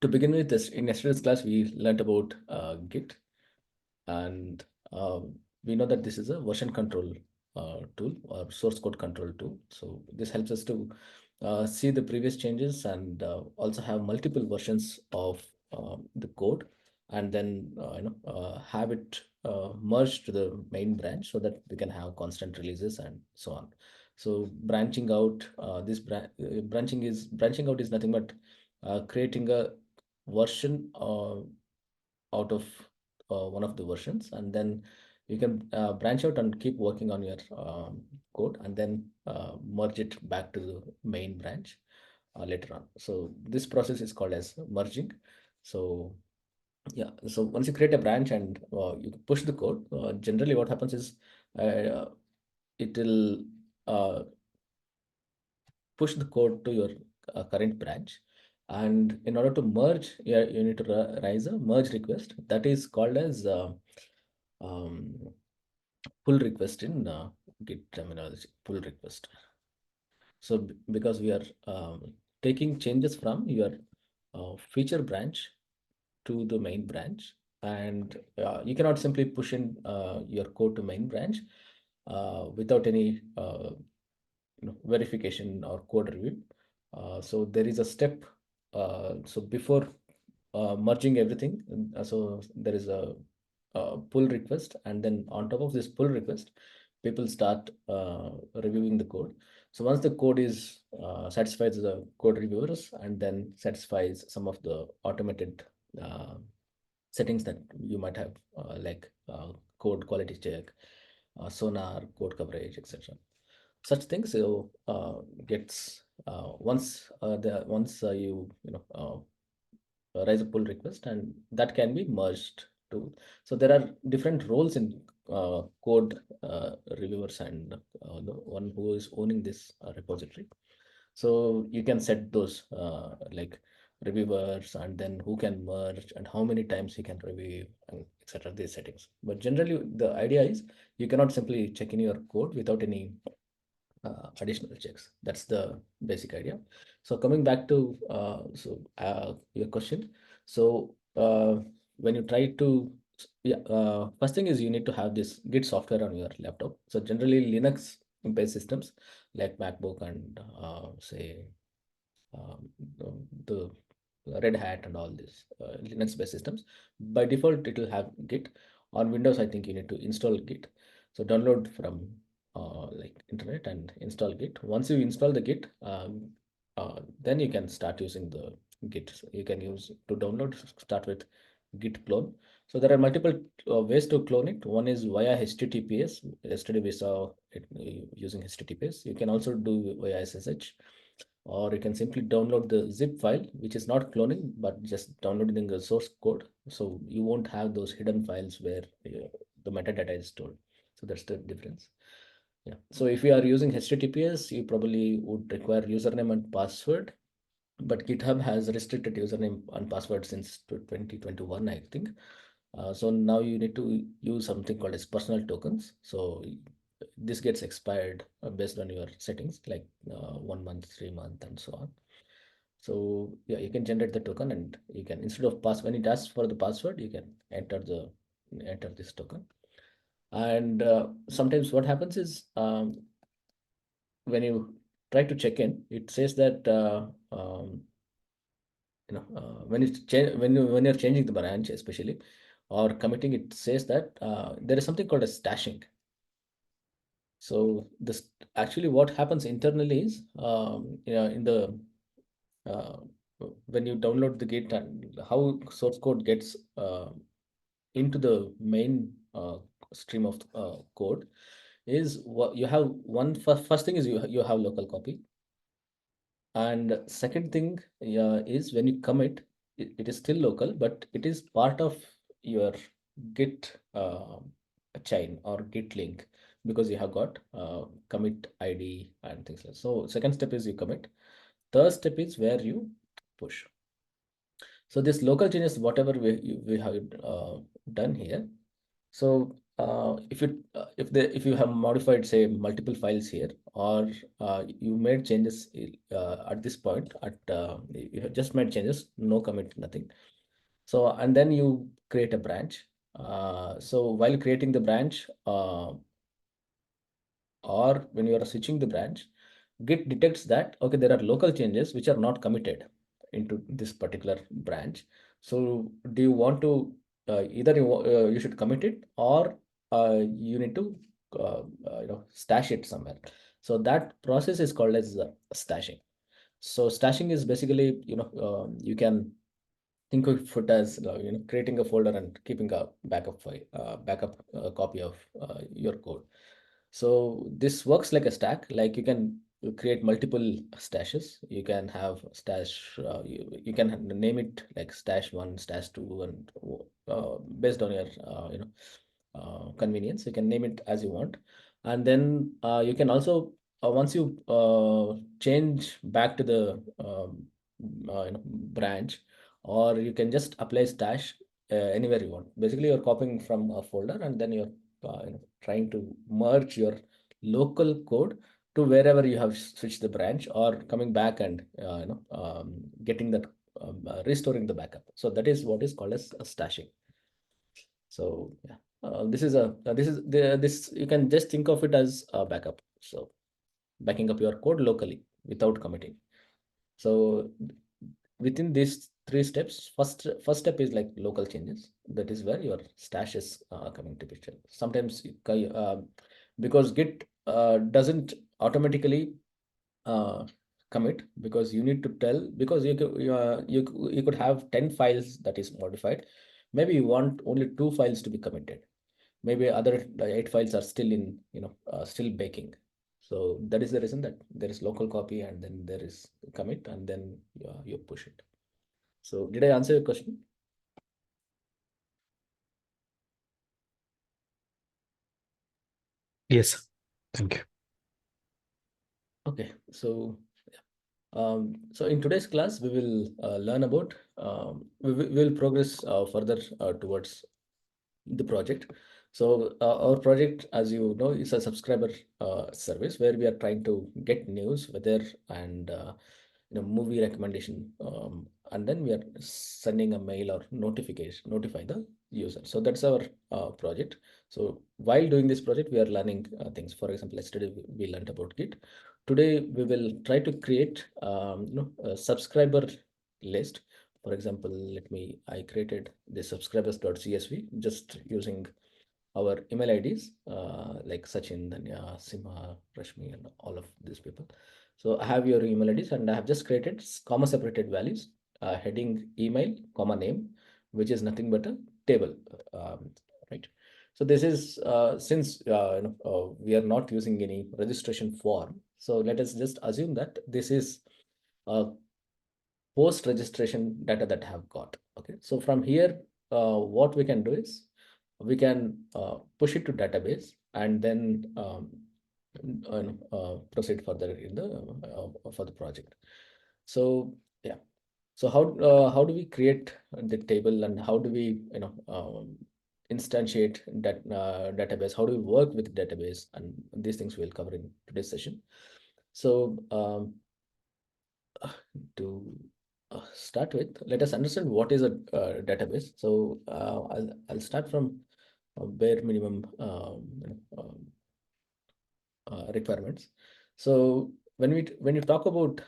to begin with, this in yesterday's class, we learned about Git, and we know that this is a version control tool or source code control tool. So this helps us to see the previous changes and also have multiple versions of the code, and then have it merged to the main branch so that we can have constant releases and so on. So branching out, branching out is nothing but creating a version out of one of the versions, and then you can branch out and keep working on your code, and then merge it back to the main branch later on. So this process is called as merging. So yeah, so once you create a branch and you push the code, generally what happens is uh, it will uh, push the code to your current branch. And in order to merge, you need to raise a merge request that is called as um, pull request in Git terminology, pull request. So because we are taking changes from your feature branch to the main branch, and you cannot simply push in your code to main branch without any verification or code review. So there is a step. So before merging everything, so there is a pull request, and then on top of this pull request, people start reviewing the code. So once the code is satisfies the code reviewers, and then satisfies some of the automated uh, settings that you might have, like code quality check, sonar, code coverage, etc. Such things gets once you raise a pull request, and that can be merged to. So there are different roles in code reviewers and the one who is owning this repository. So you can set those like reviewers, and then who can merge and how many times he can review, and etc. These settings. But generally, the idea is you cannot simply check in your code without any additional checks. That's the basic idea. So coming back to your question. So when you try to, yeah, first thing is you need to have this Git software on your laptop. So generally Linux based systems like MacBook and say um, the Red Hat and all these Linux based systems, by default it will have Git. On Windows, I think you need to install Git. So download from like internet and install Git. Once you install the Git, then you can start using the Git. So you can use to download, start with Git clone. So there are multiple ways to clone it. One is via HTTPS. Yesterday we saw it using HTTPS. You can also do via SSH, or you can simply download the zip file, which is not cloning but just downloading the source code. So you won't have those hidden files where the metadata is stored. So that's the difference. Yeah. So if you are using HTTPS, you probably would require username and password, but GitHub has restricted username and password since 2021, I think. So now you need to use something called as personal tokens. So this gets expired based on your settings, like 1 month, 3 month, and so on. So yeah, you can generate the token, and you can, instead of pass when it asks for the password, you can enter this token. And sometimes what happens is when you try to check in, it says that when you're changing the branch, especially, or committing, it says that there is something called a stashing. So this actually what happens internally is in the uh, when you download the Git, and how source code gets into the main stream of code is, what you have first thing is you have local copy, and second thing, yeah, is when you commit, it is still local, but it is part of your Git chain or Git link, because you have got commit ID and things like that. So second step is you commit. Third step is where you push. So this local changes, whatever we have done here. So if you have modified, say, multiple files here, or you made changes at this point, you have just made changes, no commit, nothing. So and then you create a branch. So while creating the branch, or when you are switching the branch, Git detects that, okay, there are local changes which are not committed into this particular branch. So do you want to, either you should commit it, or you need to stash it somewhere. So that process is called as stashing. So stashing is basically, you can think of it as creating a folder and keeping a backup file, backup copy of your code. So this works like a stack. Like, you can create multiple stashes. You can have stash. You can name it like stash one, stash two, and based on your convenience, you can name it as you want. And then you can also, once you change back to the branch, or you can just apply stash anywhere you want. Basically, you're copying from a folder, and then you're trying to merge your local code to wherever you have switched the branch, or coming back and getting that, restoring the backup. So that is what is called as a stashing. So yeah, this you can just think of it as a backup. So backing up your code locally without committing. So within these three steps, first step is like local changes. That is where your stash is coming to picture. Sometimes because Git doesn't automatically uh, commit, because you need to tell, because you could have 10 files that is modified. Maybe you want only 2 files to be committed. Maybe other 8 files are still in, still baking. So that is the reason that there is local copy, and then there is commit, and then you push it. So did I answer your question? Yes. Thank you. Okay. So so in today's class, we will learn about, we will progress further towards the project. So our project, as you know, is a subscriber service where we are trying to get news, weather, and movie recommendation, and then we are sending a mail or notify the user. So that's our project. So while doing this project, we are learning things. For example, yesterday we learned about Git. Today we will try to create a subscriber list. For example, I created the subscribers.csv just using our email IDs, like Sachin, Danya, Simha, Rashmi, and all of these people. So I have your email IDs, and I have just created comma separated values, heading email, comma name, which is nothing but a table, right? So this is, since we are not using any registration form, so let us just assume that this is a post registration data that I have got. Okay, so from here, what we can do is we can push it to database, and then proceed further in the for the project. So yeah, so how do we create the table, and how do we instantiate that database? How do we work with database? And these things we'll cover in today's session. So to start with, let us understand what is a database. So I'll start from bare minimum requirements. So when you talk about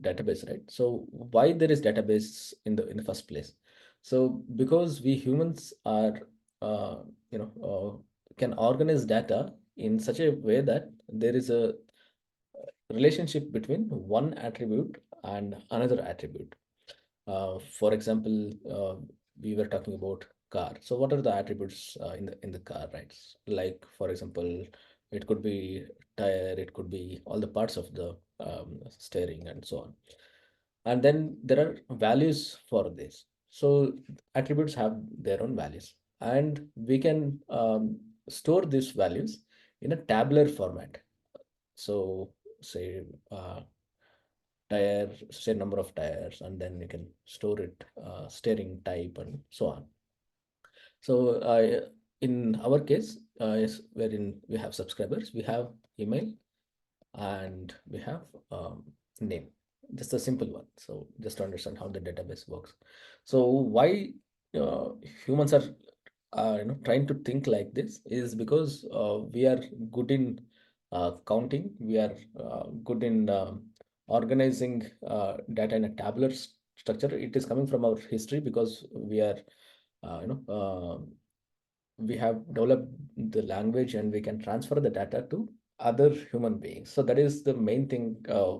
database, right? So why there is database in the first place? So because we humans are uh, can organize data in such a way that there is a relationship between one attribute and another attribute. For example, we were talking about car. So what are the attributes in the car, right? Like, for example, it could be tire, it could be all the parts of the steering, and so on. And then there are values for this. So attributes have their own values, and we can store these values in a tabular format. So say tire, say number of tires, and then you can store it, steering type, and so on. So in our case, is wherein we have subscribers, we have email, and we have name. Just a simple one. So just to understand how the database works. So why uh, humans are trying to think like this is because we are good in counting. We are good in organizing data in a tabular structure. It is coming from our history because we are uh, you know uh, we have developed the language and we can transfer the data to other human beings. So that is the main thing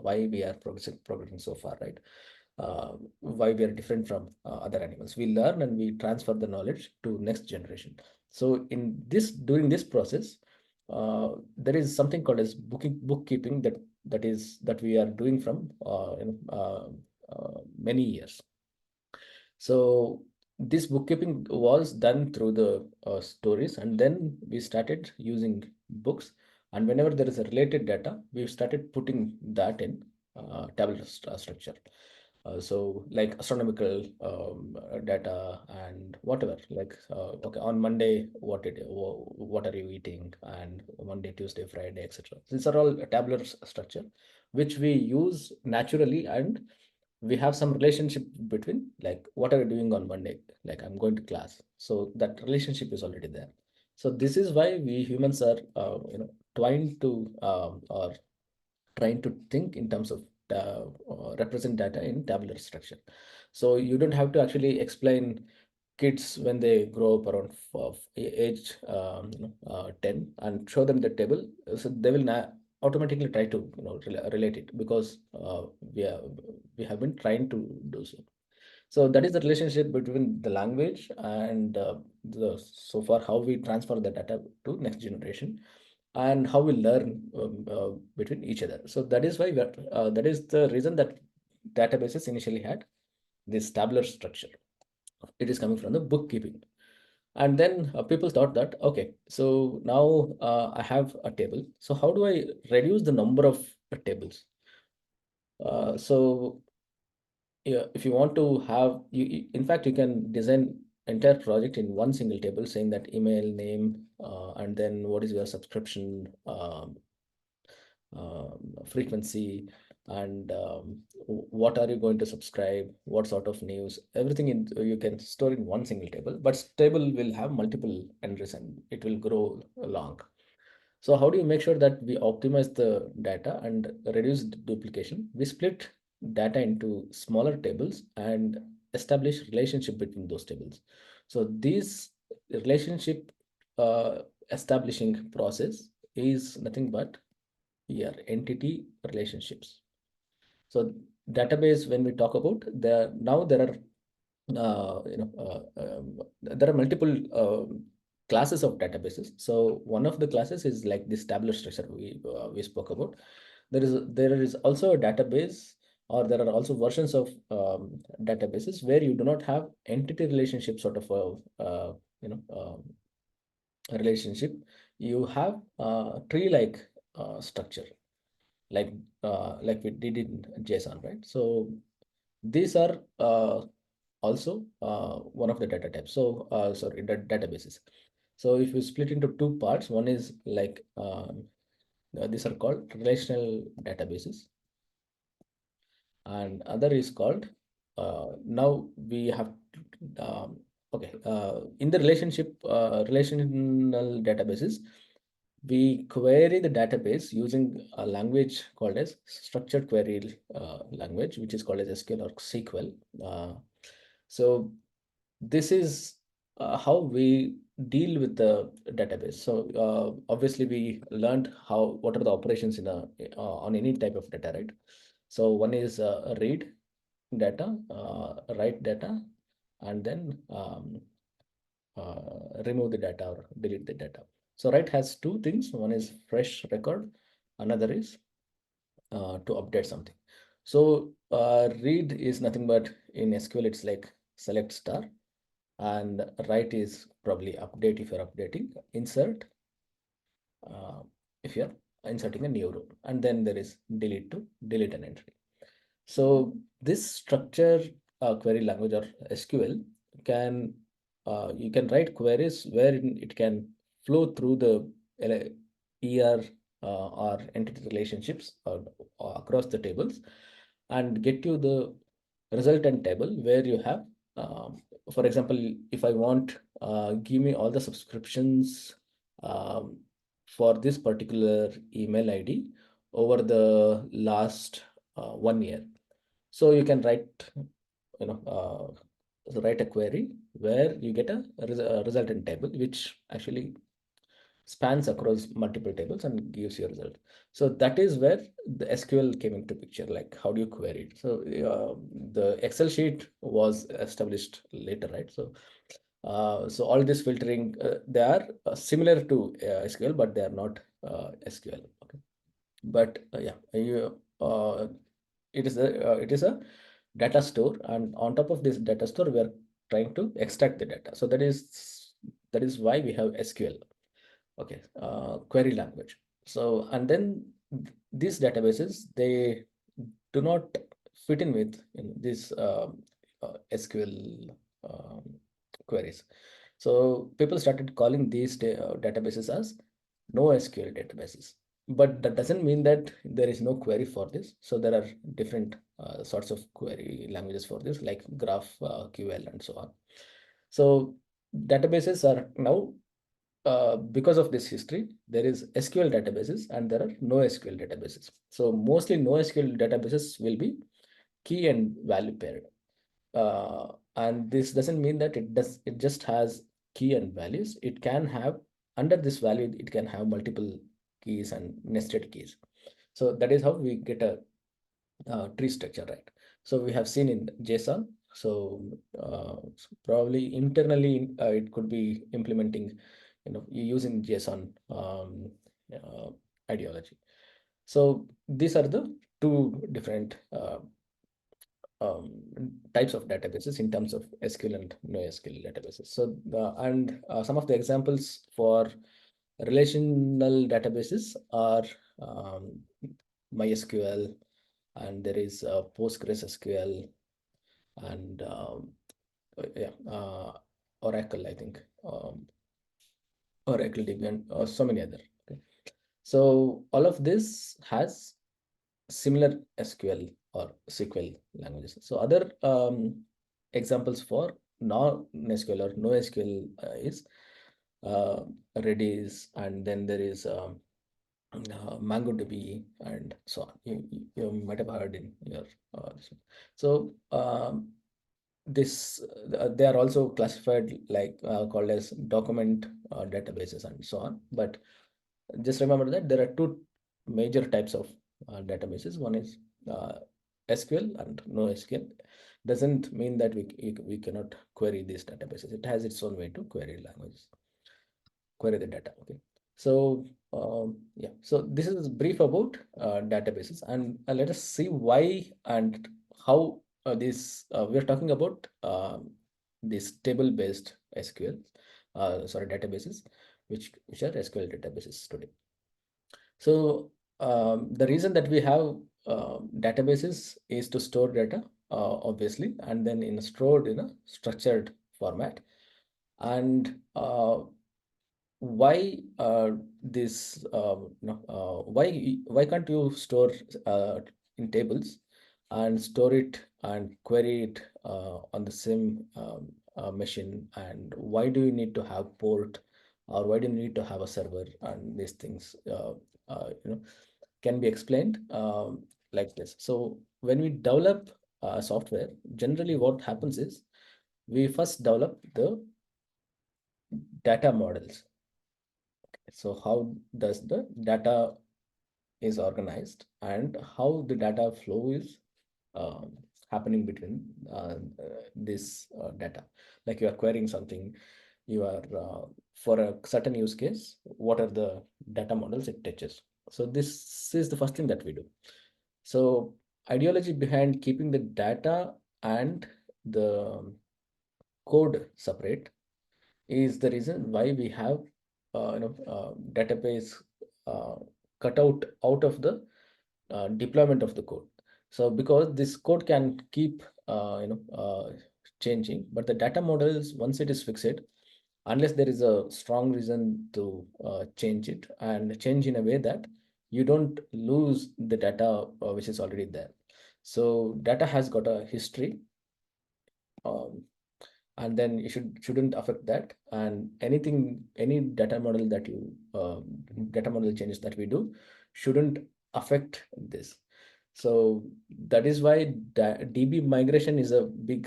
why we are progressing so far, right? Why we are different from other animals. We learn and we transfer the knowledge to next generation. So in this during this process, there is something called as bookkeeping that we are doing from many years. So this bookkeeping was done through the stories, and then we started using books. And whenever there is a related data, we started putting that in tabular structure. So like astronomical data and whatever, like okay, on Monday, what are you eating, and Monday, Tuesday, Friday, etc. These are all a tabular structure, which we use naturally, and we have some relationship between, like, what are you doing on Monday? Like, I'm going to class. So that relationship is already there. So this is why we humans are trying to or trying to think in terms of represent data in tabular structure. So you don't have to actually explain kids when they grow up around age 10 and show them the table. So they will automatically try to relate it because we are we have been trying to do so. So that is the relationship between the language and the so far how we transfer the data to next generation and how we learn between each other. So that is why that is the reason that databases initially had this tabular structure. It is coming from the bookkeeping. And then people thought that, okay, so now I have a table. So how do I reduce the number of tables? So yeah, if you want to have, in fact, you can design entire project in one single table saying that email, name, and then what is your subscription frequency, and what are you going to subscribe, what sort of news, everything you can store in one single table, but table will have multiple entries and it will grow long. So how do you make sure that we optimize the data and reduce duplication? We split data into smaller tables and establish relationship between those tables. So this relationship uh, establishing process is nothing but here entity relationships. So database, when we talk about now there are there are multiple classes of databases. So one of the classes is like this tabular structure we spoke about. There is also a database, or there are also versions of databases where you do not have entity relationship sort of a relationship. You have tree like structure, like like we did in JSON, right? So these are also one of the data types. So sorry, databases. So if you split into two parts, one is like these are called relational databases, and other is called now we have okay in the relational databases, we query the database using a language called as structured query language, which is called as SQL or SQL. So this is how we deal with the database. So obviously we learned how what are the operations in a on any type of data, right? So one is read data, write data, and then remove the data or delete the data. So write has two things. One is fresh record, another is to update something. So read is nothing but in SQL it's like select star, and write is probably update if you're updating, insert uh, if you're inserting a new row, and then there is delete to delete an entry. So this structure query language or SQL can you can write queries where it can flow through the ER or entity relationships across the tables and get you the resultant table where you have, um, for example, if I want, give me all the subscriptions um, for this particular email ID over the last 1 year. So you can write, write a query where you get a resultant table, which actually spans across multiple tables and gives you a result. So that is where the SQL came into picture. Like, how do you query it? So the Excel sheet was established later, right? So all this filtering, they are similar to SQL, but they are not SQL. Okay. But it is a data store, and on top of this data store, we are trying to extract the data. So that is why we have SQL. Okay, query language. So, and then these databases, they do not fit in with these SQL queries. So people started calling these databases as NoSQL databases. But that doesn't mean that there is no query for this. So there are different sorts of query languages for this, like GraphQL and so on. So databases are now, because of this history, there is SQL databases and there are NoSQL databases. So mostly NoSQL databases will be key and value paired. And this doesn't mean that it just has key and values. It can have, under this value, it can have multiple keys and nested keys. So that is how we get a tree structure, right? So we have seen in JSON. So probably internally, it could be implementing, using JSON uh, ideology. So these are the two different types of databases in terms of SQL and NoSQL databases. So and some of the examples for relational databases are um, MySQL, and there is PostgreSQL, and yeah, Oracle, I think, Oracle DB, and so many other. Okay. So all of this has similar SQL or SQL languages. So other examples for non-SQL or NoSQL is Redis, and then there is MongoDB, and so on. You might have heard in your this one. So this they are also classified like called as document databases and so on. But just remember that there are two major types of databases. One is SQL and NoSQL. Doesn't mean that we cannot query these databases. It has its own way to query languages, query the data. Okay. So yeah, so this is brief about databases, and let us see why and how this we are talking about this table-based SQL, sorry, databases, which are SQL databases today. So the reason that we have databases is to store data, obviously, and then stored in a structured format. And why this why can't you store in tables and store it and query it on the same machine? And why do you need to have port, or why do you need to have a server? And these things can be explained like this. So when we develop software, generally what happens is we first develop the data models. So how does the data is organized and how the data flow is um, happening between this data. Like you are querying something, you are for a certain use case, what are the data models it touches? So this is the first thing that we do. So ideology behind keeping the data and the code separate is the reason why we have database uh, cut out of the deployment of the code. So because this code can keep changing, but the data models, once it is fixed, unless there is a strong reason to change it, and change in a way that you don't lose the data which is already there. So data has got a history, um, and then you shouldn't affect that. And any data model that you data model changes that we do shouldn't affect this. So that is why DB migration is a big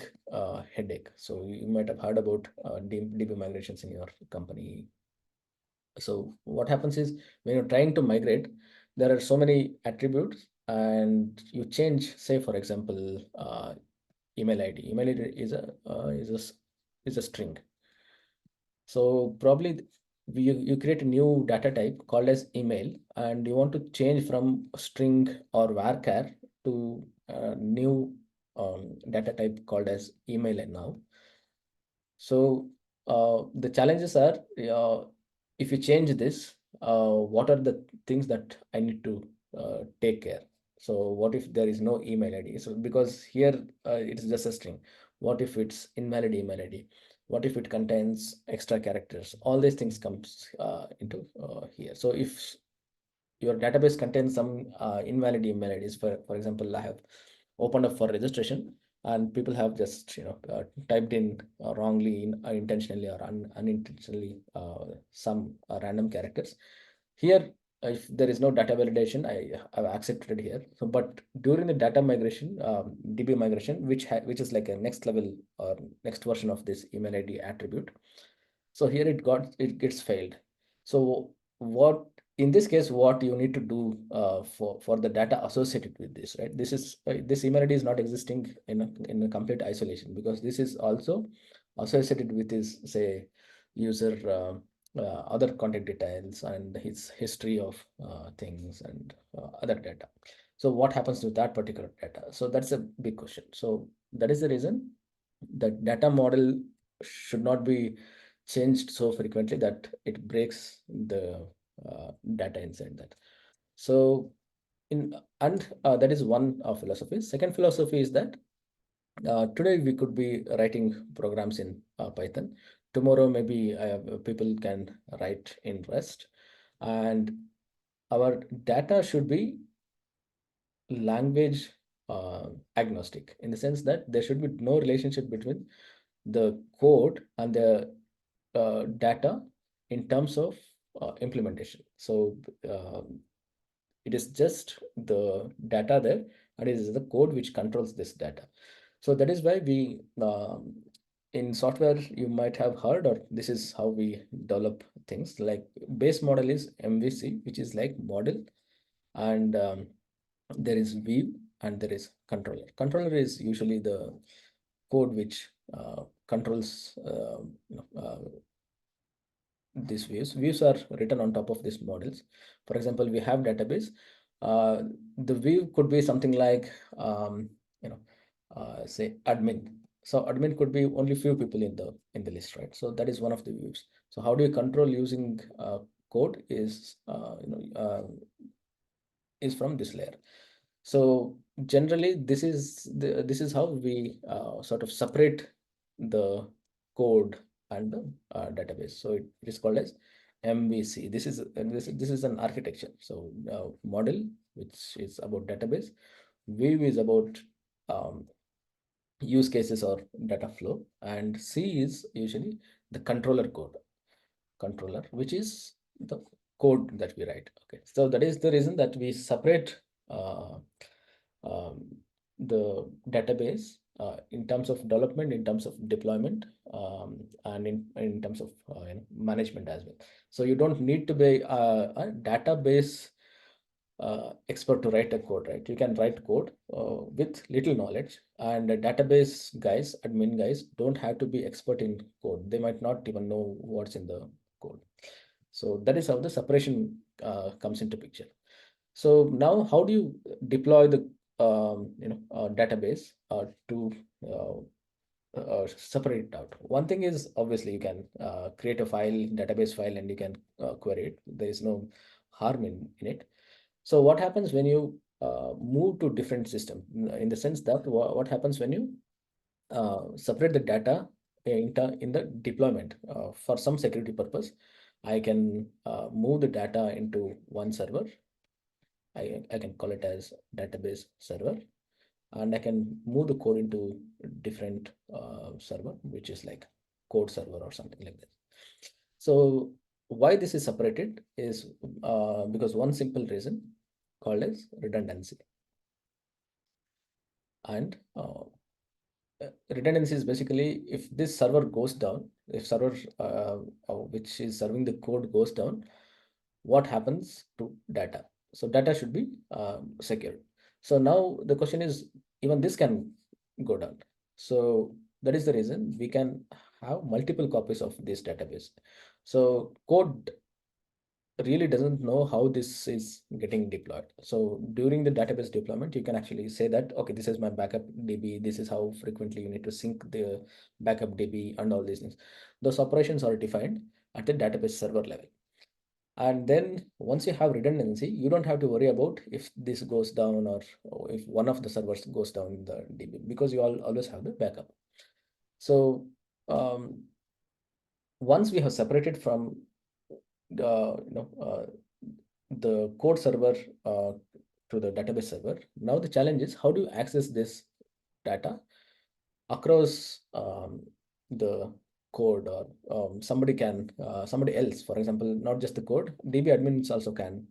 headache. So you might have heard about DB migrations in your company. So what happens is, when you're trying to migrate, there are so many attributes, and you change, say for example, email ID. Email ID is a string. So probably you create a new data type called as email, and you want to change from string or varchar to a new data type called as email and now. So the challenges are, if you change this, what are the things that I need to take care? So what if there is no email ID? So because here it is just a string. What if it's invalid email ID? What if it contains extra characters? All these things comes into here. So if your database contains some invalid email IDs, for example, I have opened up for registration, and people have just typed in wrongly, intentionally or unintentionally, some random characters here. If there is no data validation, I have accepted here. So but during the data migration, DB migration, which is like a next level or next version of this email ID attribute, so here it gets failed. So what, in this case, what you need to do for the data associated with this, right? This email ID is not existing in a complete isolation, because this is also associated with his, say, user other contact details and his history of things and other data. So what happens to that particular data? So that's a big question. So that is the reason that data model should not be changed so frequently that it breaks the data inside that. So in and that is one philosophy. Second philosophy is that today we could be writing programs in Python. Tomorrow maybe people can write in Rust, and our data should be language agnostic, in the sense that there should be no relationship between the code and the data in terms of implementation. So it is just the data there, and it is the code which controls this data. So that is why we in software, you might have heard, or this is how we develop things. Like base model is MVC, which is like model, and there is view, and there is controller. Controller is usually the code which controls these views. Views are written on top of these models. For example, we have database. The view could be something like, you know, say admin. So admin could be only few people in the list, right? So that is one of the views. So how do you control using code is from this layer. So generally, this is how we sort of separate the code and the database. So it is called as MVC. This is an architecture. So model, which is about database, view is about um, use cases or data flow, and C is usually the controller, which is the code that we write. Okay, so that is the reason that we separate uh, um, the database in terms of development, in terms of deployment, and in terms of management as well. So you don't need to be a database expert to write a code, right? You can write code with little knowledge, and the database guys, admin guys, don't have to be expert in code. They might not even know what's in the code. So that is how the separation comes into picture. So now, how do you deploy the database to separate it out? One thing is, obviously you can create a file, database file, and you can query it. There is no harm in it. So what happens when you move to different system? In the sense that what happens when you separate the data in the deployment for some security purpose. I can move the data into one server. I can call it as database server, and I can move the code into different server, which is like code server or something like that. So why this is separated is because one simple reason called as redundancy. And redundancy is basically if this server goes down, if server which is serving the code goes down, what happens to data? So data should be secured. So now the question is, even this can go down. So that is the reason we can have multiple copies of this database. So code really doesn't know how this is getting deployed. So during the database deployment, you can actually say that, okay, this is my backup DB. This is how frequently you need to sync the backup DB and all these things. Those operations are defined at the database server level. And then once you have redundancy, you don't have to worry about if this goes down or if one of the servers goes down in the DB, because you always have the backup. So once we have separated from the code server to the database server, now the challenge is how do you access this data across the code, or somebody else, for example, not just the code, DB admins also can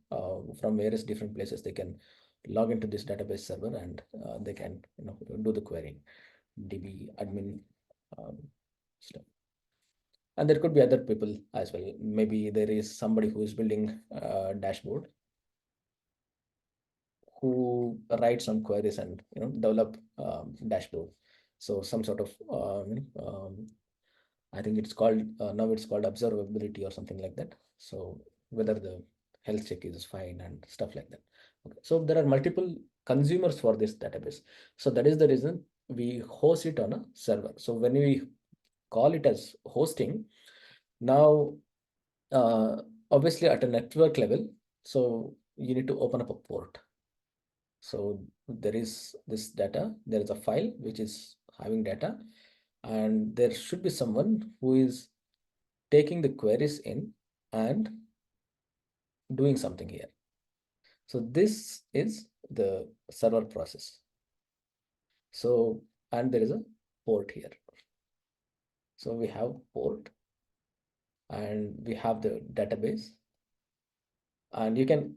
from various different places, they can log into this database server, and they can do the querying, DB admin um, stuff. And there could be other people as well. Maybe there is somebody who is building a dashboard, who write some queries and develop dashboard. So some sort of I think it's called now it's called observability or something like that. So whether the health check is fine and stuff like that. Okay. So there are multiple consumers for this database. So that is the reason we host it on a server. So when we call it as hosting, now obviously at a network level, so you need to open up a port. So there is this data, there is a file which is having data, and there should be someone who is taking the queries in and doing something here. So this is the server process. So, and there is a port here. So we have port and we have the database, and you can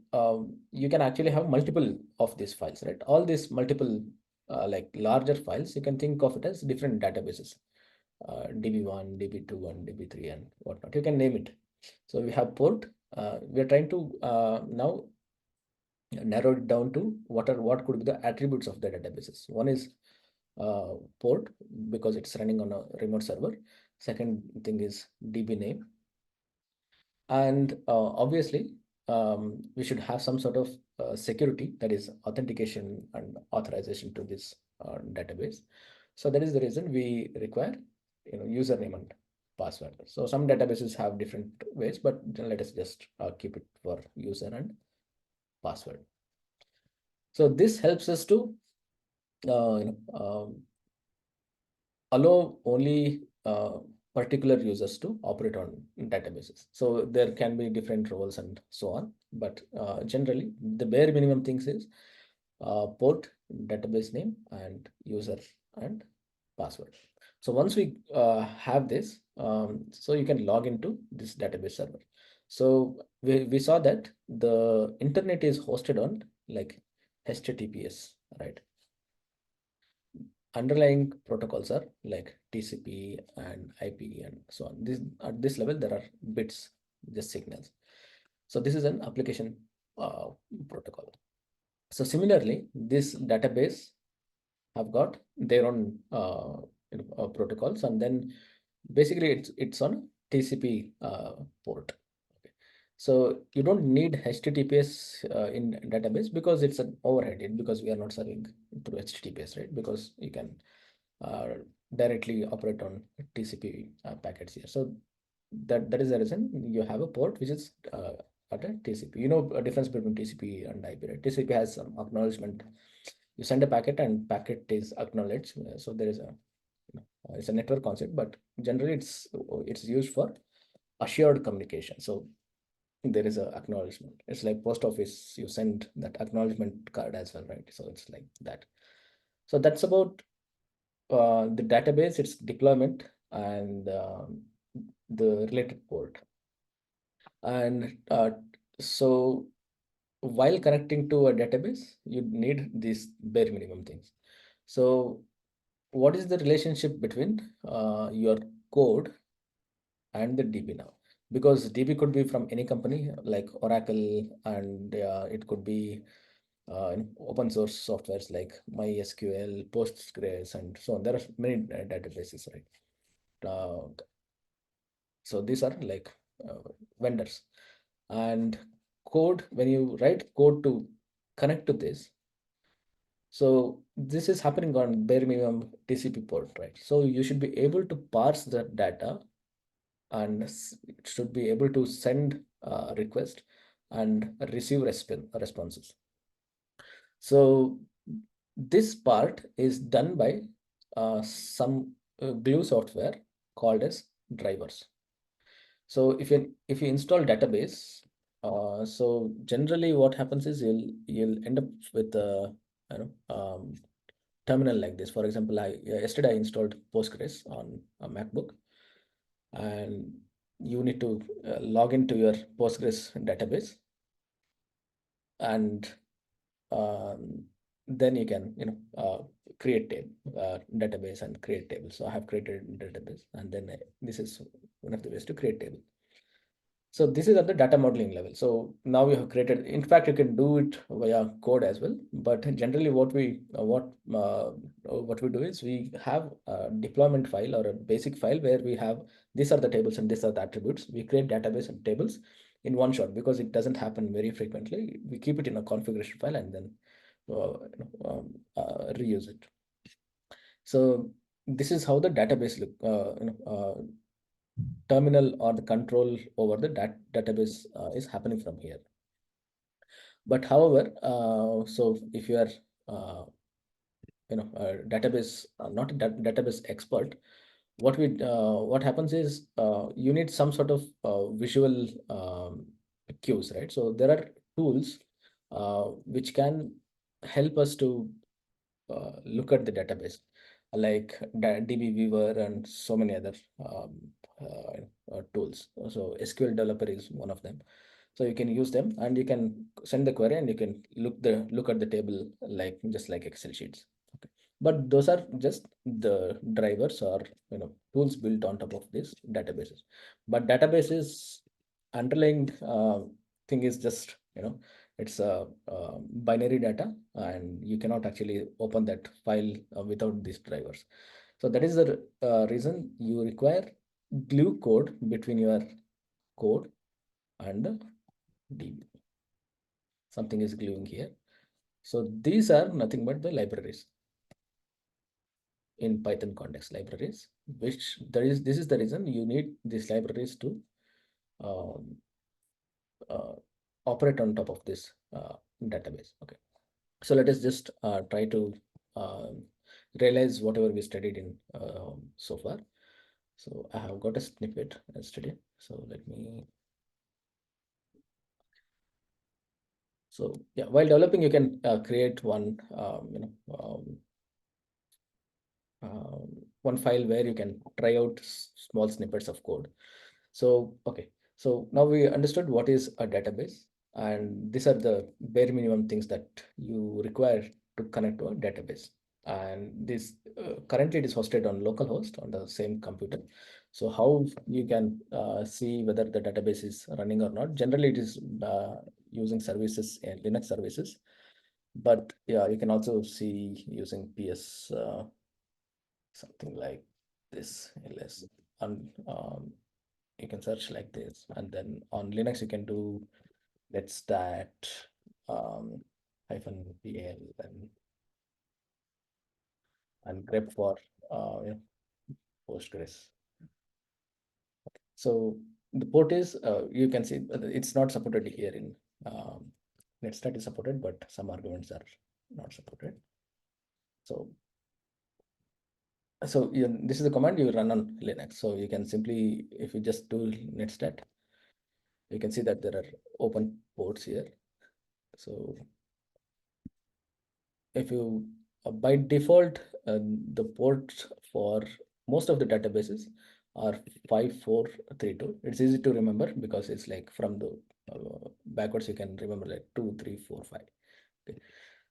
actually have multiple of these files, right? All these multiple like larger files, you can think of it as different databases, DB1, DB2, and DB3, and whatnot. You can name it. So we have port. We are trying to now narrow it down to what could be the attributes of the databases. One is port, because it's running on a remote server. Second thing is DB name, and obviously we should have some sort of security, that is authentication and authorization to this database. So that is the reason we require username and password. So some databases have different ways, but let us just keep it for user and password. So this helps us to allow only particular users to operate on databases. So there can be different roles and so on, but generally the bare minimum things is port, database name, and user and password. So once we have this, so you can log into this database server. So we saw that the internet is hosted on like HTTPS, right? Underlying protocols are like TCP and IP and so on. This at this level there are bits, just signals. So this is an application protocol. So similarly, this database have got their own protocols, and then basically it's on TCP port. Okay. So you don't need HTTPS in database because it's an overhead, because we are not serving through HTTPS, right? Because you can uh, directly operate on TCP packets here. So that is the reason you have a port which is at a TCP. You know a difference between TCP and IP, right? TCP has some acknowledgement. You send a packet and packet is acknowledged. So there is a it's a network concept, but generally it's used for assured communication. So there is a acknowledgement. It's like post office, you send that acknowledgement card as well, right? So it's like that. So that's about the database, its deployment, and the related port. And so while connecting to a database, you need these bare minimum things. So what is the relationship between your code and the DB now? Because DB could be from any company like Oracle, and it could be open source softwares like MySQL, Postgres, and so on. There are many databases, right? Uh, so these are like vendors. And code, when you write code to connect to this, so this is happening on bare minimum TCP port, right? So you should be able to parse that data, and it should be able to send request and receive responses. So this part is done by some glue software called as drivers. So if you install database, so generally what happens is you'll end up with a you know terminal like this. For example, yesterday I installed Postgres on a MacBook, and you need to log into your Postgres database, and um, then you can create database and create table. So I have created database, and then this is one of the ways to create table. So this is at the data modeling level. So now we have created, in fact, you can do it via code as well. But generally what we do is we have a deployment file or a basic file where we have, these are the tables and these are the attributes. We create database and tables in one shot because it doesn't happen very frequently. We keep it in a configuration file and then reuse it. So this is how the database look, terminal or the control over the database is happening from here. But however, so if you are a database, not a database expert, what happens is you need some sort of visual cues, right? So there are tools which can help us to look at the database, like DB Weaver and so many other tools. So SQL Developer is one of them. So you can use them, and you can send the query, and you can look at the table like just like Excel sheets. Okay. But those are just the drivers or tools built on top of these databases. But databases underlying thing is just it's a binary data, and you cannot actually open that file without these drivers. So that is the reason you require glue code between your code and the DB. Something is gluing here. So these are nothing but the libraries in Python context, libraries, which this is the reason you need these libraries to um, uh, operate on top of this database. Okay. So let us just try to um, realize whatever we studied in so far. So I have got a snippet yesterday. So let me. So yeah, while developing, you can create one file where you can try out small snippets of code. So okay, so now we understood what is a database, and these are the bare minimum things that you require to connect to a database. And this currently it is hosted on localhost on the same computer. So how you can see whether the database is running or not? Generally, it is using services and Linux services, but yeah, you can also see using PS something like this ls, and you can search like this, and then on Linux you can do let's stat hyphen pl and grep for Postgres. So the port is you can see it's not supported here in netstat is supported, but some arguments are not supported. So So this is a command you run on Linux. So you can simply, if you just do netstat, you can see that there are open ports here. So if you by default, the ports for most of the databases are 5432. It's easy to remember because it's like from the backwards you can remember like 2, 3, 4, 5. Okay.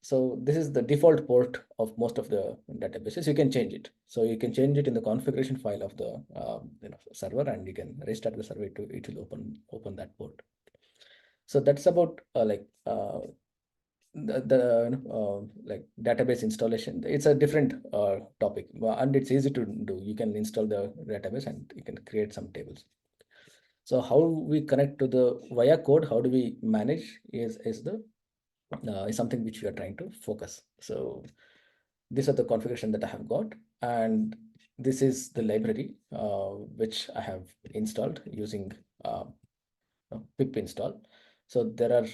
So this is the default port of most of the databases. You can change it. So you can change it in the configuration file of the server, and you can restart the server to it will open that port. So that's about like database installation. It's a different topic, and it's easy to do. You can install the database and you can create some tables. So how we connect to the via code, how do we manage is something which we are trying to focus. So these are the configuration that I have got, and this is the library which I have installed using pip install. So there are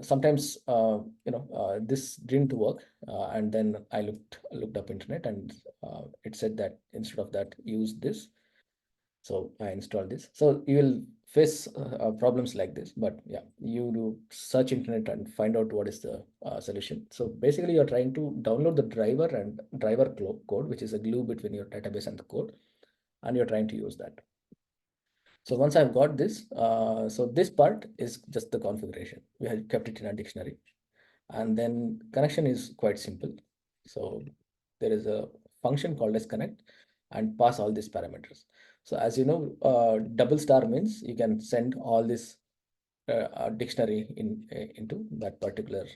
sometimes this didn't work, and then I looked up internet, and it said that instead of that use this. So I installed this. So you will face problems like this, but yeah, you do search internet and find out what is the solution. So basically, you're trying to download the driver and driver code, which is a glue between your database and the code, and you're trying to use that. So once I've got this, so this part is just the configuration. We have kept it in a dictionary, and then connection is quite simple. So there is a function called as connect and pass all these parameters. So as you know, double star means you can send all this dictionary into that particular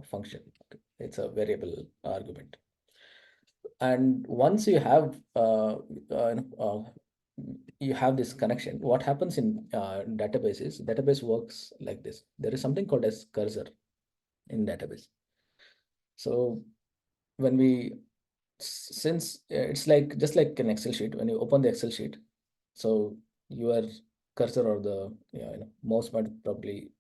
function. Okay. It's a variable argument. And once you have you have this connection, what happens in database works like this. There is something called as cursor in database. So when we since it's like just like an Excel sheet, when you open the Excel sheet, so your cursor or the mouse might probably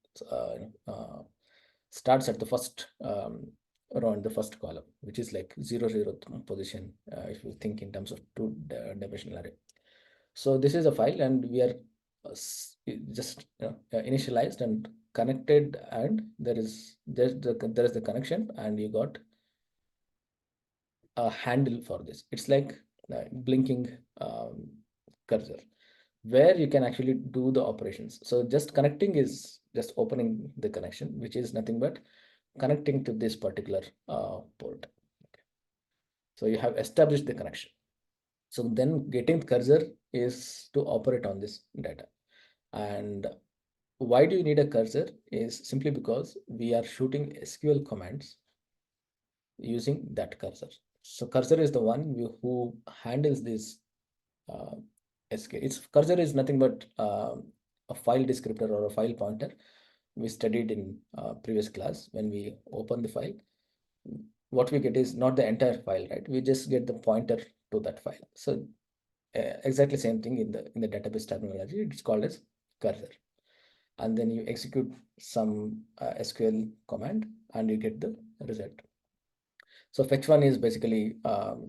starts at the first row in the first column, which is like 0, 0th position if you think in terms of two-dimensional array. So this is a file, and we are just initialized and connected, and there is the connection, and you got a handle for this. It's like blinking cursor where you can actually do the operations. So just connecting is just opening the connection, which is nothing but connecting to this particular port. So you have established the connection. So then getting cursor is to operate on this data. And why do you need a cursor is simply because we are shooting SQL commands using that cursor. So cursor is the one who handles this SQL. Its cursor is nothing but a file descriptor or a file pointer. We studied in previous class. When we open the file, what we get is not the entire file, right? We just get the pointer to that file. So exactly same thing in the database terminology. It's called as cursor. And then you execute some SQL command and you get the result. So fetch one is basically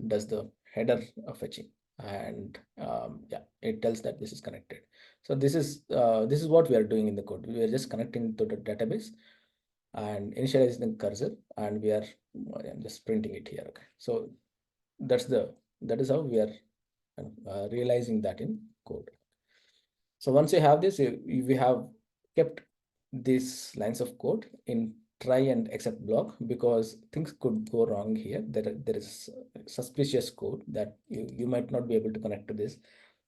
does the header of fetching, and yeah, it tells that this is connected. So this is what we are doing in the code. We are just connecting to the database and initializing the cursor, and we are just printing it here. Okay, so that is how we are realizing that in code. So once you have this, we have kept these lines of code in try and except block because things could go wrong here. There is suspicious code that you might not be able to connect to this.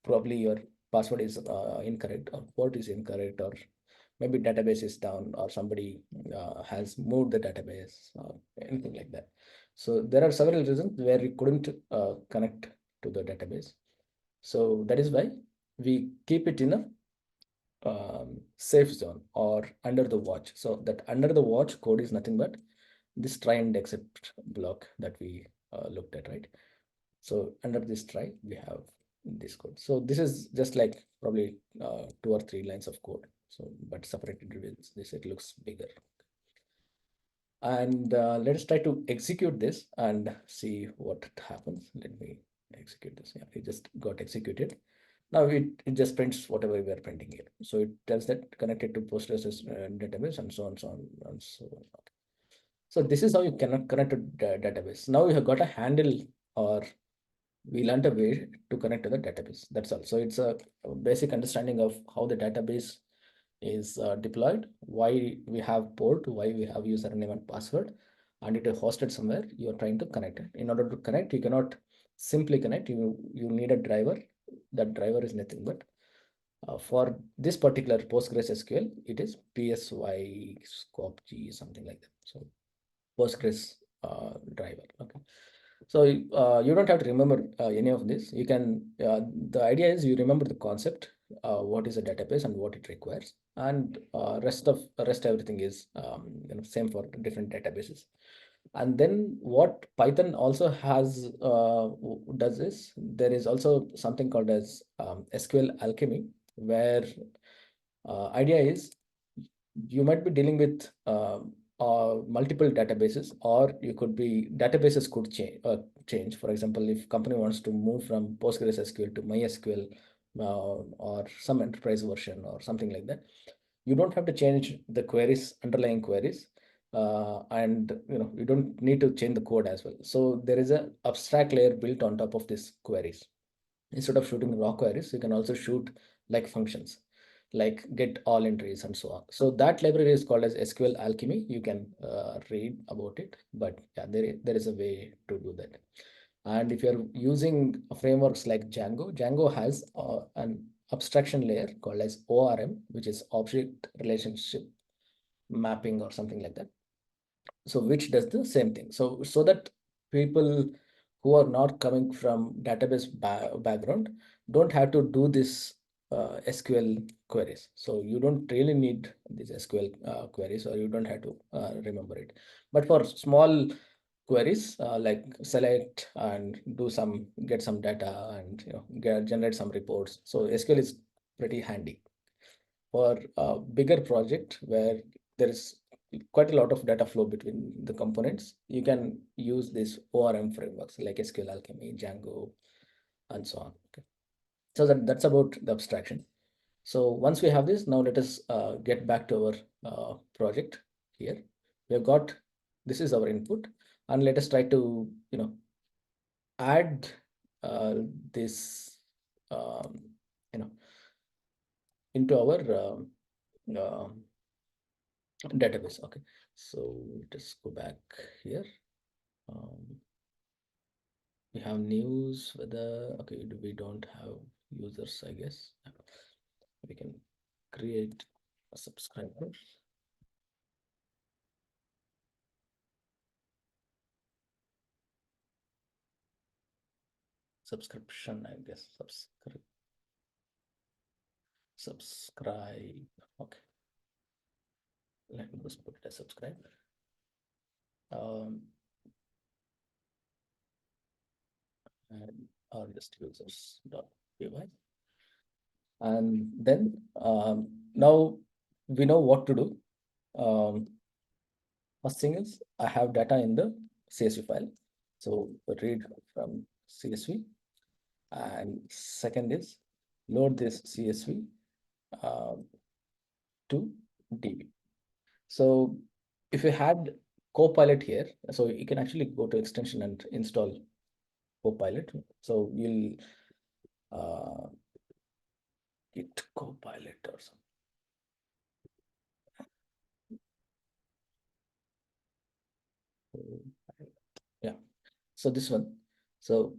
Probably your password is incorrect, or port is incorrect, or maybe database is down, or somebody has moved the database, or anything like that. So there are several reasons where we couldn't connect to the database. So that is why we keep it in a safe zone or under the watch. So that under the watch code is nothing but this try and except block that we looked at, right? So under this try, we have this code. So this is just like probably 2 or 3 lines of code. So, but separated with this, it looks bigger. And let us try to execute this and see what happens. Let me execute this. Yeah, it just got executed. Now it just prints whatever we are printing here. So it tells that connected to Postgres database and so on, so on, and so on. Okay. So this is how you cannot connect to database. Now you have got a handle, or we learned a way to connect to the database. That's all. So it's a basic understanding of how the database is deployed, why we have port, why we have username and password, and it is hosted somewhere. You are trying to connect it. In order to connect, you cannot simply connect. You need a driver. That driver is nothing but for this particular Postgres SQL, it is PSY scope G, something like that. So Postgres driver. Okay. So you don't have to remember any of this. You can, the idea is you remember the concept, what is a database and what it requires, and rest everything is same for different databases. And then what Python also has does is there is also something called as SQL Alchemy, where idea is you might be dealing with multiple databases, or you could be databases could change. For example, if company wants to move from Postgres SQL to MySQL, or some enterprise version or something like that, you don't have to change the queries, underlying queries, and you don't need to change the code as well. So there is a abstract layer built on top of these queries. Instead of shooting raw queries, you can also shoot like functions, like get all entries and so on. So that library is called as SQL Alchemy. You can read about it, but yeah, there is a way to do that. And if you're using frameworks like Django, Django has an abstraction layer called as ORM, which is Object Relationship Mapping or something like that. So which does the same thing. So that people who are not coming from database background don't have to do this SQL queries. So you don't really need these SQL queries, or you don't have to remember it. But for small queries, like select and get some data, and generate some reports, so SQL is pretty handy. For a bigger project where there is quite a lot of data flow between the components, you can use these ORM frameworks like SQL Alchemy, Django, and so on. Okay. So that's about the abstraction. So once we have this, now let us get back to our project here. We have got, this is our input, and let us try to add this um, you know into our database. Okay, so just go back here. Um, we have news, whether, okay, we don't have users, I guess. We can create a subscriber. Subscription, I guess. Subscribe. Okay, let me just put it as subscribe. Um, and or just users.py. And then now we know what to do. Um, First thing is I have data in the CSV file. So read from CSV. And second is load this CSV to DB. So if you had Copilot here, so you can actually go to extension and install Copilot. So you'll git Copilot or something. Yeah. So this one. So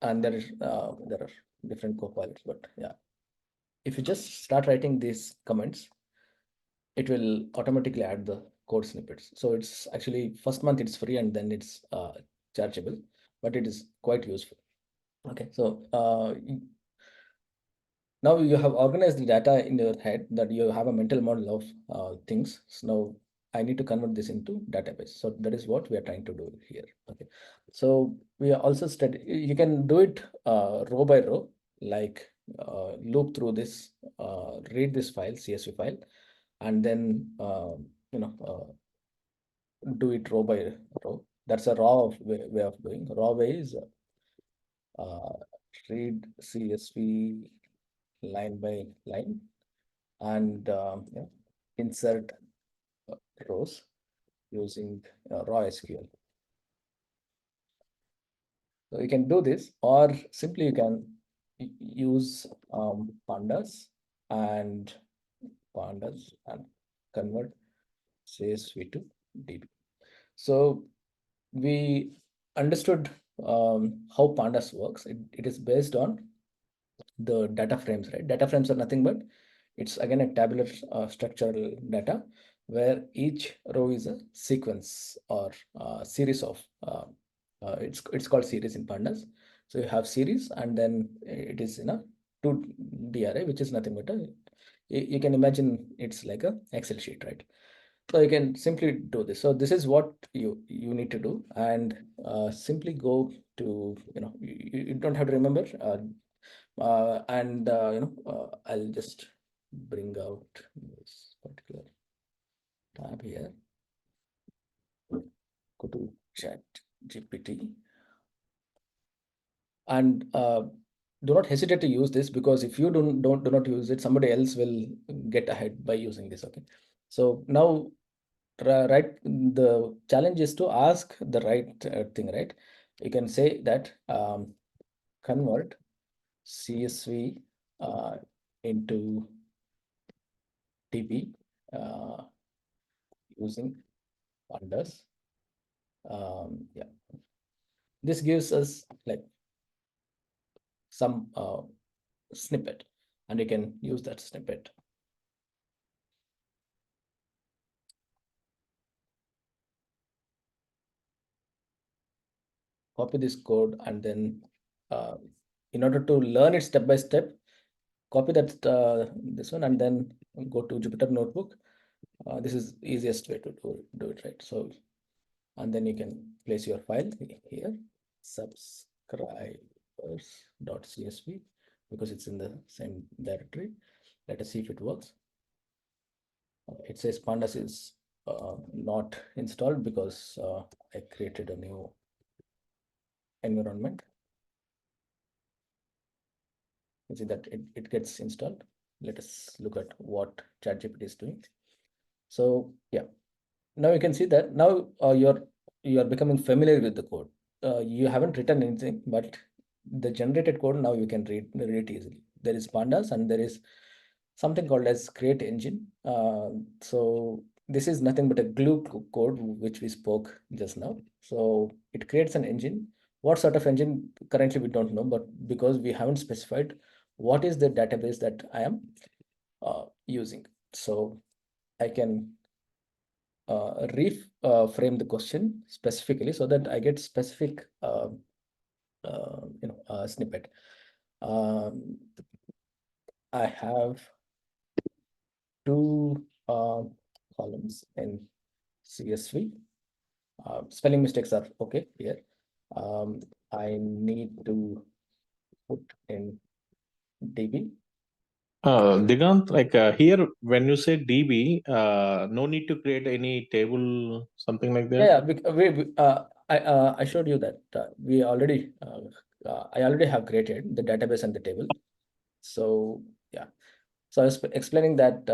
and there are different Copilots, but yeah, if you just start writing these comments, it will automatically add the code snippets. So it's actually first month it's free, and then it's chargeable, but it is quite useful. Okay, so now you have organized the data in your head, that you have a mental model of things. So now I need to convert this into database. So that is what we are trying to do here. Okay, so we are also study. You can do it row by row, like loop through this, read this file, CSV file, and then do it row by row. That's a way of doing. Raw way is read CSV line by line and insert rows using raw SQL. So you can do this, or simply you can use pandas and convert CSV to DB. So we understood how pandas works. It is based on the data frames, right? Data frames are nothing but it's again a tabular structural data where each row is a sequence or series of it's called series in pandas. So you have series and then it is in a 2D array, which is nothing but you can imagine it's like a Excel sheet, right? So you can simply do this. So this is what you need to do, and simply go to you don't have to remember I'll just bring out this particular tab here. Go to Chat GPT and do not hesitate to use this, because if you do not use it, somebody else will get ahead by using this. Okay, so now right, the challenge is to ask the right thing, right? You can say that convert CSV into DB using pandas. Yeah, this gives us like some snippet, and you can use that snippet. Copy this code, and then in order to learn it step by step, copy that this one, and then go to Jupyter Notebook. This is easiest way to do it, right? So, and then you can place your file here, subscribers.csv, because it's in the same directory. Let us see if it works. It says pandas is not installed because I created a new environment. You see that it gets installed. Let us look at what ChatGPT is doing. So yeah, now you can see that now you're becoming familiar with the code. You haven't written anything, but the generated code now you can read it easily. There is pandas and there is something called as create engine. So this is nothing but a glue code which we spoke just now. So it creates an engine. What sort of engine currently we don't know, but because we haven't specified what is the database that I am using. So I can reframe the question specifically so that I get specific snippet. I have two columns in CSV. Spelling mistakes are okay here. I need to put in DB. Digant, like here, when you say DB, no need to create any table, something like that. Yeah, I showed you that we already I already have created the database and the table. So yeah, so I was explaining that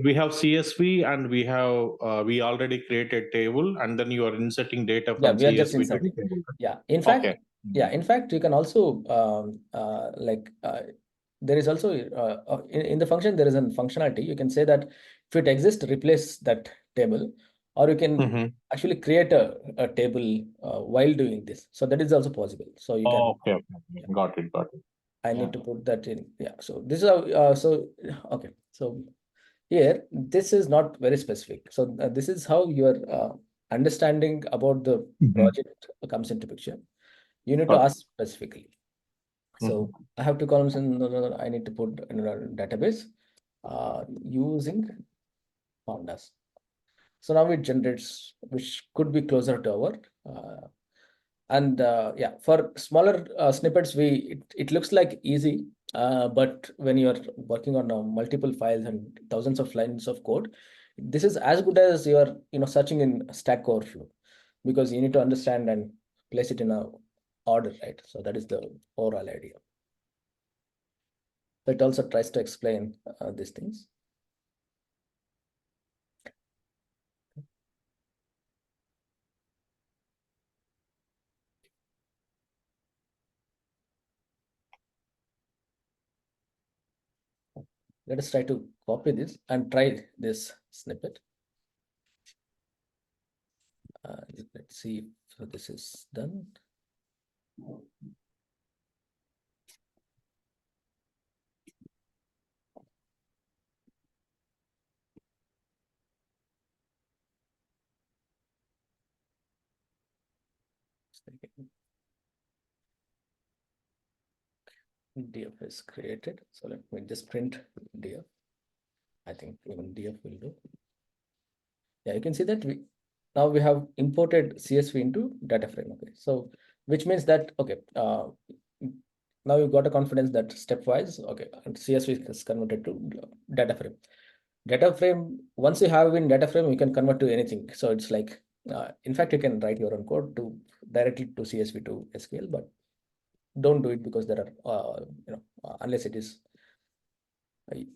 We have CSV and we have we already created table, and then you are inserting data yeah, from we are just CSV to the inserting. table. Yeah, in fact, Okay. in fact, you can also there is also in the function there is a functionality. You can say that if it exists, replace that table, or you can Mm-hmm. actually create a table while doing this. So that is also possible. So you can. Okay, okay, Yeah, got it, got it. I Yeah. need to put that in. Yeah. So this is how. Okay. So here, this is not very specific. So this is how your understanding about the Mhm. project comes into picture. You need to Got it. ask specifically. So Mhm. I have two columns in. I need to put in a database using pandas. So now it generates, which could be closer to our. And yeah, for smaller snippets, it looks like easy, but when you're working on multiple files and thousands of lines of code, this is as good as you're searching in Stack Overflow, because you need to understand and place it in a order, right? So that is the overall idea. So it also tries to explain these things. Let us try to copy this and try this snippet. Let's see if this is done. DF is created. So let me just print DF. I think even DF will do. Yeah, you can see that now we have imported CSV into data frame. Okay, so which means that okay, now you got a confidence that stepwise, okay, and CSV is converted to data frame. Data frame, once you have in data frame, you can convert to anything. So it's like, in fact, you can write your own code to directly to CSV to SQL, but don't do it because there are, unless it is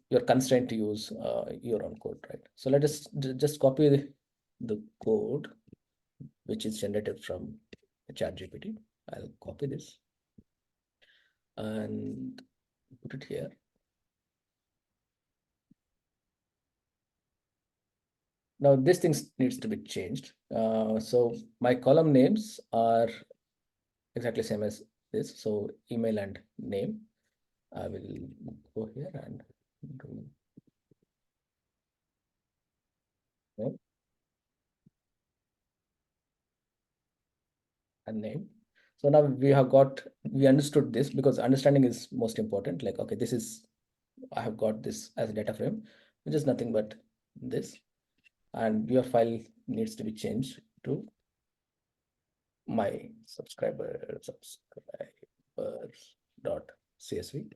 you're constrained to use your own code, right? So let us just copy the code which is generated from ChatGPT. I'll copy this and put it here. Now this thing needs to be changed. So my column names are exactly same as this. So email and name. I will go here and do name and name. So now we understood this because understanding is most important. Like, okay, this is, I have got this as a data frame, which is nothing but this, and your file needs to be changed to my subscribers dot CSV.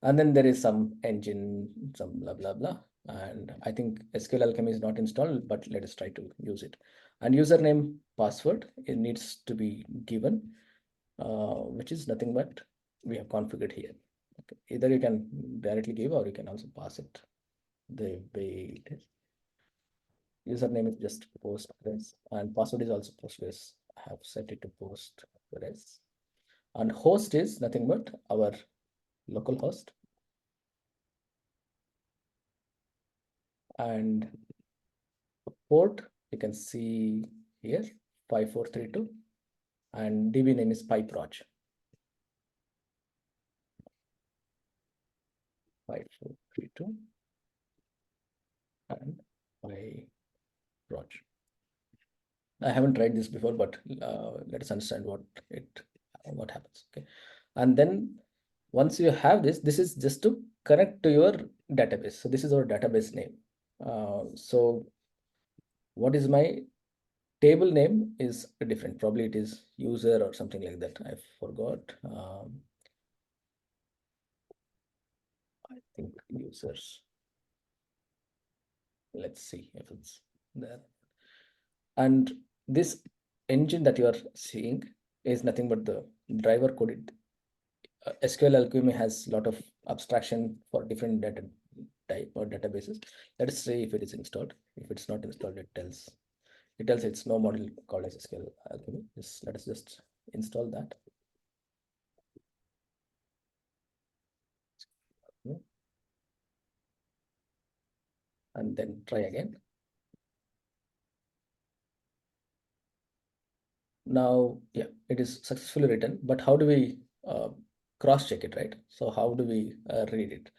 And then there is some engine, some blah, blah, blah. And I think SQL Alchemy is not installed, but let us try to use it. And username, password, it needs to be given, which is nothing but we have configured here. Okay. Either you can directly give or you can also pass it the way it is. Username is just Postgres and password is also Postgres. I have set it to Postgres. And host is nothing but our local host. And port, you can see here 5432 and DB name is PyProj. 5432 and PyProj. I haven't tried this before, but let us understand what happens. Okay, and then once you have this is just to connect to your database. So this is our database name. So what is my table name is different. Probably it is user or something like that. I forgot. I think users. Let's see if it's there. And this engine that you are seeing is nothing but the driver coded. SQL Alchemy has a lot of abstraction for different data type or databases. Let us see if it is installed. If it's not installed, it tells it's no model called as SQL Alchemy. Let us just install that. And then try again. Now, yeah, it is successfully written, but how do we cross check it, right? So how do we read it?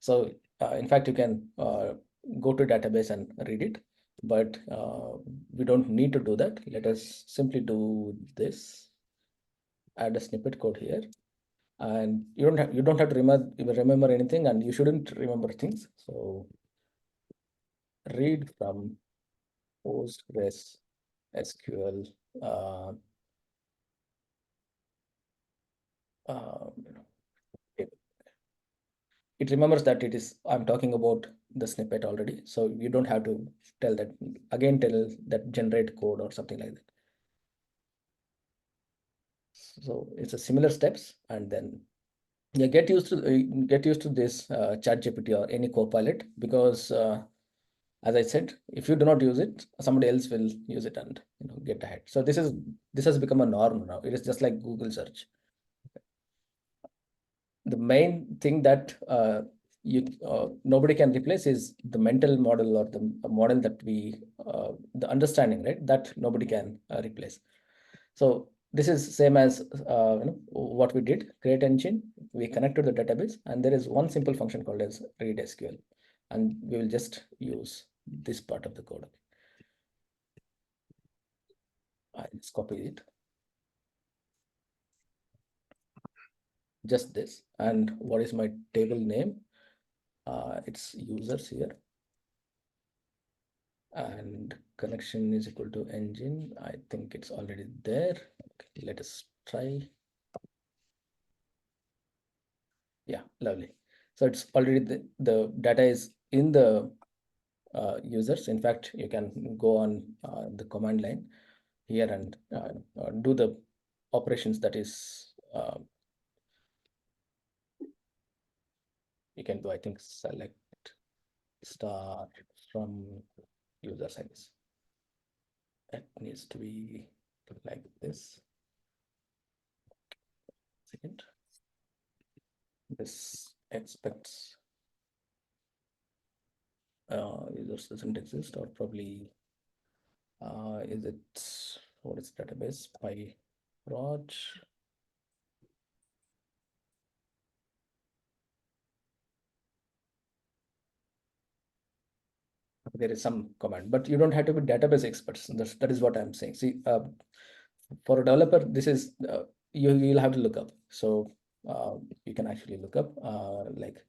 So in fact, you can go to database and read it, but we don't need to do that. Let us simply do this, add a snippet code here. And you don't have to remember anything, and you shouldn't remember things. So read from Postgres SQL it remembers that I'm talking about the snippet already. So you don't have to tell that generate code or something like that. So it's a similar steps, and then yeah, get used to this ChatGPT or any Copilot, because as I said, if you do not use it, somebody else will use it and get ahead. So this has become a norm now. It is just like Google search. The main thing that nobody can replace is the mental model, or the model that the understanding, right? That nobody can replace. So this is same as what we did. Create engine, we connect to the database, and there is one simple function called as read SQL, and we will just use this part of the code. I just copy it. Just this. And what is my table name? It's users here. And connection is equal to engine. I think it's already there. Okay, let us try. Yeah, lovely. So it's already the data is in the users. In fact, you can go on the command line here and do the operations that is you can do, I think, select star from user size. It needs to be like this. Second, this expects users doesn't exist, or probably is it, what is database by proj? There is some command, but you don't have to be database experts. That is what I'm saying. See, for a developer, this is you'll have to look up. So you can actually look up like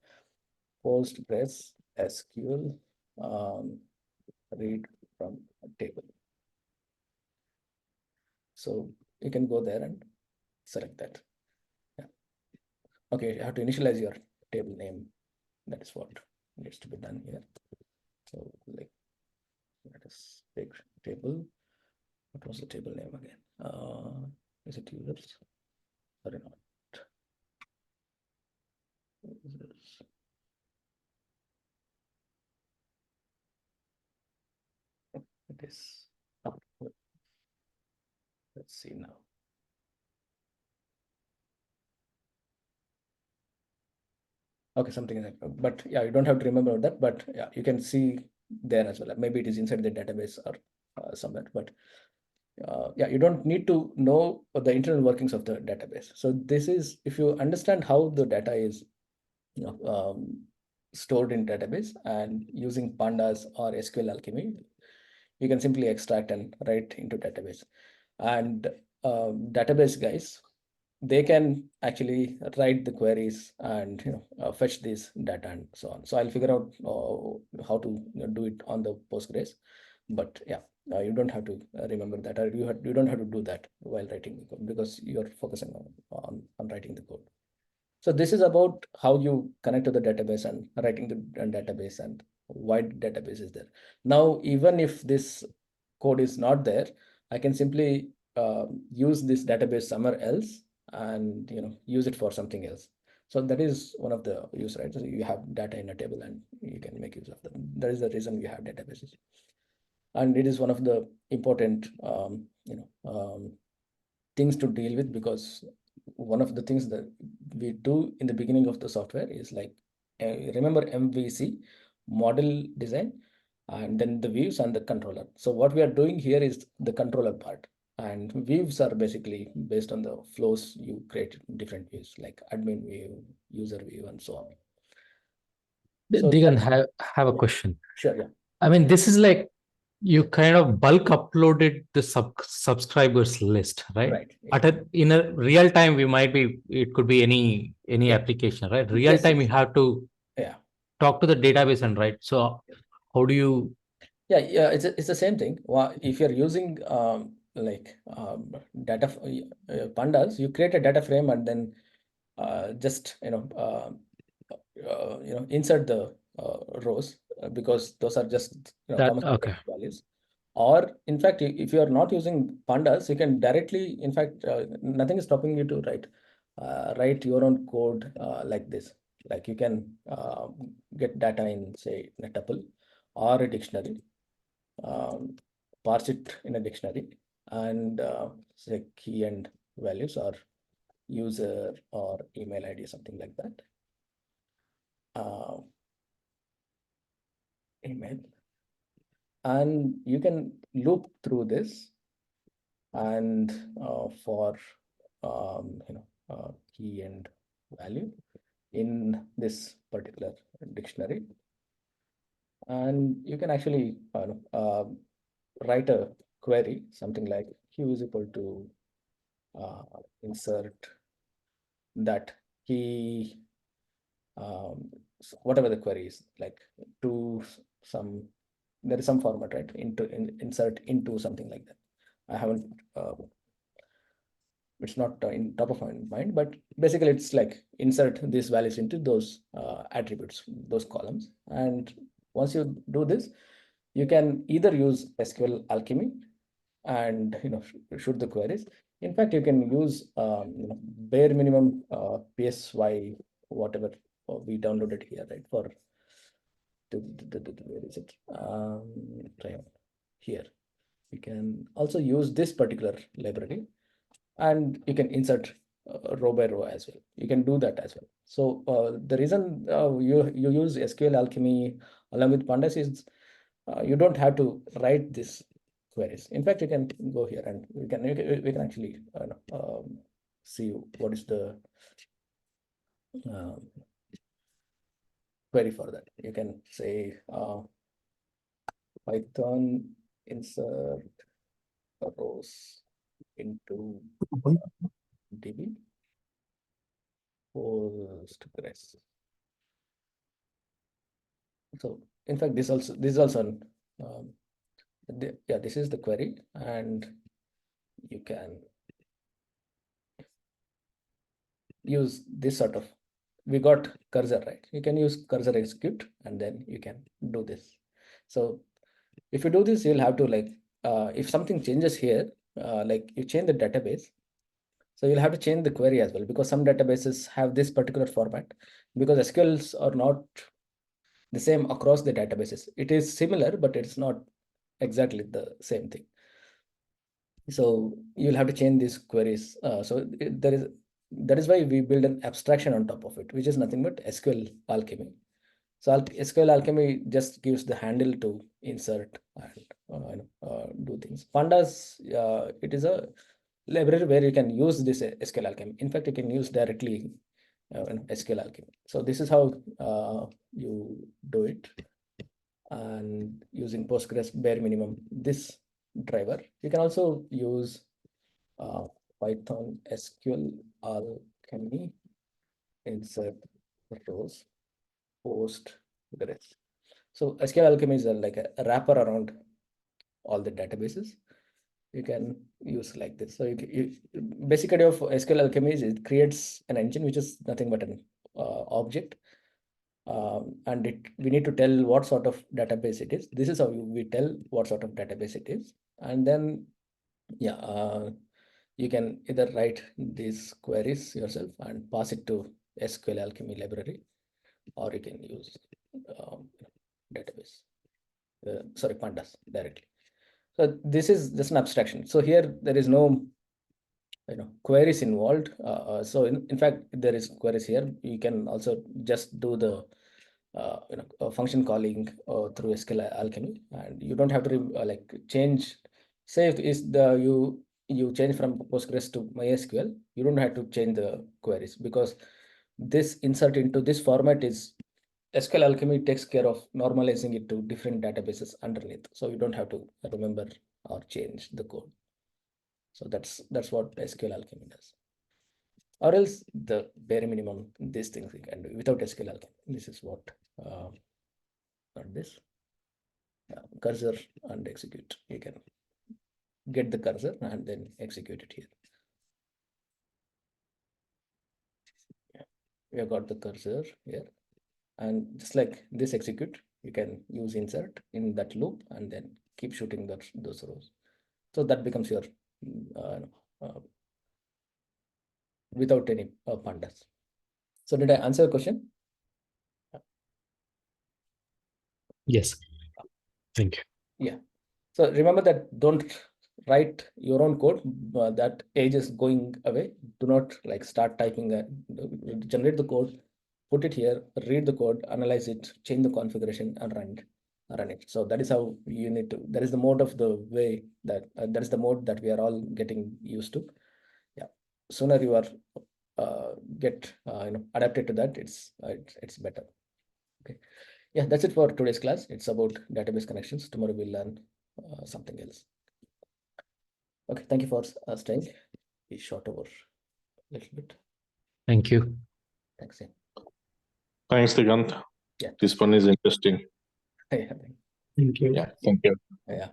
Postgres SQL read from a table. So you can go there and select that. Yeah. Okay, you have to initialize your table name. That is what needs to be done here. So like, let us take table. What was the table name again? Is it users? Sorry, not users. It is. Oh, let's see now. Okay, something like that. But yeah, you don't have to remember that. But yeah, you can see there as well. Maybe it is inside the database or somewhere. But yeah, you don't need to know the internal workings of the database. So this is, if you understand how the data is stored in database and using pandas or SQL Alchemy, you can simply extract and write into database. And database guys, they can actually write the queries and fetch this data and so on. So I'll figure out how to do it on the Postgres. But yeah, you don't have to remember that, or you don't have to do that while writing the code, because you're focusing on writing the code. So this is about how you connect to the database and writing the database and why database is there. Now, even if this code is not there, I can simply use this database somewhere else and use it for something else. So that is one of the use, right? So you have data in a table and you can make use of them. That is the reason we have databases, and it is one of the important things to deal with, because one of the things that we do in the beginning of the software is like remember MVC, model design, and then the views and the controller. So what we are doing here is the controller part, and views are basically based on the flows you create different views like admin view, user view, and so on. So Digant, have a question. Sure, yeah. I mean, this is like you kind of bulk uploaded the subscribers list, right? Right. But in a real time, it could be any Yeah. application, right? Real time, yes. you have to talk to the database and write. So how do you? Yeah, it's the same thing. If you're using data pandas, you create a data frame and then just insert the rows, because those are just common Okay. values. Or in fact, if you are not using pandas, you can directly, in fact, nothing is stopping you to write your own code like this. Like you can get data in, say, in a tuple or a dictionary, parse it in a dictionary, and say key and values or user or email ID, something like that. Email, and you can loop through this, and for key and value in this particular dictionary, and you can actually write a query, something like q is equal to insert that key, whatever the query is, like to some, there is some format, right? Insert into something like that. I haven't it's not in top of my mind, but basically it's like insert these values into those attributes, those columns. And once you do this, you can either use SQL Alchemy and shoot the queries. In fact, you can use bare minimum PSY, whatever we downloaded here, right? For where is it? Try out here. You can also use this particular library, and you can insert row by row as well. You can do that as well. So the reason you use SQL Alchemy along with pandas is you don't have to write this queries. In fact, you can go here and we can actually see what is the query for that. You can say Python insert rows into DB Postgres. So in fact, this is also yeah, this is the query, and you can use this sort of, we got cursor, right? You can use cursor execute, and then you can do this. So if you do this, you'll have to if something changes here, like you change the database, so you'll have to change the query as well, because some databases have this particular format, because SQLs are not the same across the databases. It is similar, but it's not exactly the same thing. So you'll have to change these queries. That is why we build an abstraction on top of it, which is nothing but SQL Alchemy. So SQL Alchemy just gives the handle to insert and do things. Pandas, it is a library where you can use this SQL Alchemy. In fact, you can use directly SQL Alchemy. So this is how you do it. And using Postgres bare minimum, this driver. You can also use Python SQL Alchemy insert rows Postgres. So SQL Alchemy is like a wrapper around all the databases. You can use like this. So basic idea of SQL Alchemy is it creates an engine which is nothing but an object. And we need to tell what sort of database it is. This is how we tell what sort of database it is. And then, yeah, you can either write these queries yourself and pass it to SQL Alchemy library, or you can use database, sorry, pandas directly. So this is just an abstraction. So here there is no queries involved. So in fact, there is queries here. You can also just do the function calling through SQL Alchemy, and you don't have to like change. Say if is the you change from Postgres to MySQL, you don't have to change the queries, because this insert into this format is SQL Alchemy takes care of normalizing it to different databases underneath. So you don't have to remember or change the code. So that's what SQL Alchemy does. Or else the bare minimum, these things we can do without SQL Alchemy. This is what not this. Cursor and execute. You can get the cursor and then execute it here. We have got the cursor here, and just like this execute, you can use insert in that loop and then keep shooting those rows. So that becomes your without any pandas. So did I answer your question? Yes. Thank you. Yeah. So remember that don't write your own code. That age is going away. Do not like start typing that. Generate the code, put it here, read the code, analyze it, change the configuration, and run it. So that is how you need to. That is the mode of the way that that is the mode that we are all getting used to. Yeah. Sooner you are get adapted to that, it's better. Okay. Yeah, that's it for today's class. It's about database connections. Tomorrow we'll learn something else. Okay, thank you for staying. We short over a little bit. Thank you. Thanks. Yeah. Thanks, Digant. Yeah. This one is interesting. Yeah. Thank you. Yeah, thank you. Yeah.